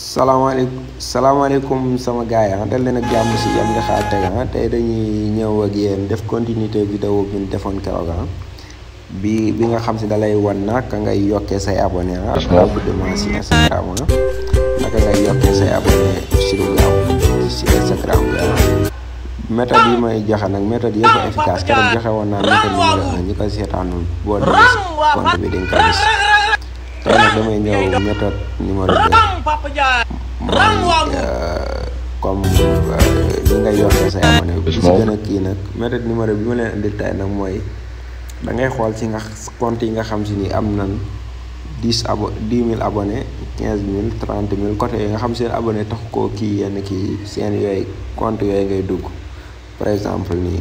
salaamaaleykum sama gaay dal leen ak jàmm si Yam Diakhar Tech tey dañuy ñëw ak yéen def continuité vidéo bi ñu defoon keroog bi nga xam si dalay wan naka ngay yokkee say abonné rapidement si Instagram naka ngay yokkee say abonné si lu gaaw si Instagram méthode yi may joxe nag méthode yëpp efficace keroog joxe woon naa méthode numéro 1 ñi ko seetaanul boo demee si compte bi di nga ko gis tey nag damay ñëw méthode numéro 2 comme ni nga yokkee say abonné bi si gën a kii nag méthode numéro bi ma leen indil tey nag mooy da ngay xool ci nga compte yi nga xam si ni am nan 10 000 abonnés 15 000 30 000 côté yi nga xam seen abonné tax koo kii yenn kii seen yooyu compte yooyu ngay dugg par exemple nii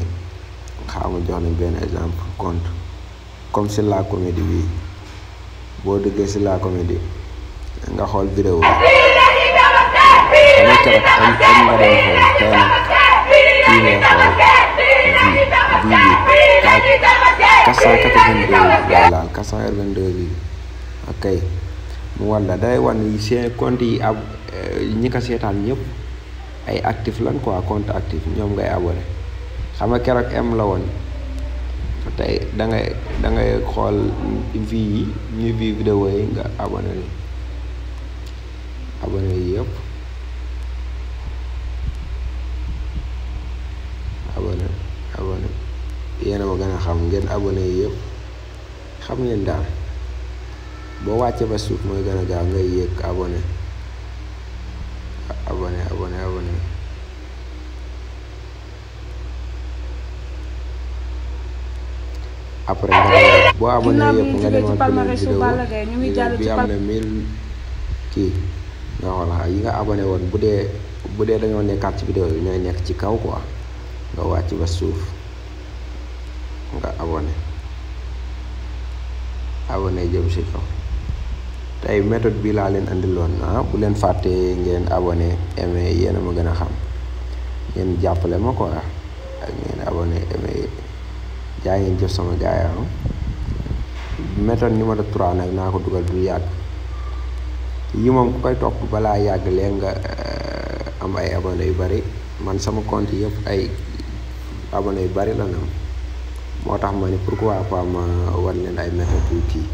xaama jox nañ benn exemple compte comme si la comédie bi boo duggee si la comédie nga xool vidéo bi xam nga keroog am nga doon xool tey nag kii ngay xool vi bi 482 lay laal 482 bi ok mu walla day wan seen compte yi ñi ko seetaan ñëpp ay actif lan quoi compte actif ñoom ngay abonné xam nga keroog m la woon tey da ngay xool vie yi ñuy vie vidéo yi nga abonné yi yëpp abonné yéena ma gën a xam ngeen abonné yi yëpp xam ngeen daal boo wàccee ba suuf mooy gën a gaaw ngay yéeg abonné après nga boo abonné yëpp nga demoon vidéo bi am na 1000 kii nga xool yi nga abonné woon bu dee dañoo nekkaat ci vidéo yi ñooy nekk ci kaw quoi nga wàcc ba suuf nga abonné jëm si kaw tey méthode bi laa leen andiloon bu leen fàttee ngeen abonné aimé yéen a ma gën a xam ngeen jàppale ma quoi ak ngeen abonné aimé jaa ngeen jëf sama gaay méthode numéro 3 nag naa ko dugal du yàgg yi moom ku koy topp balaa yàgg leen nga am ay abonné yu bari man sama compte yëpp ay abonné yu bari la nam moo tax ma ni pourquoi pas ma wan leen ay méthode yu kii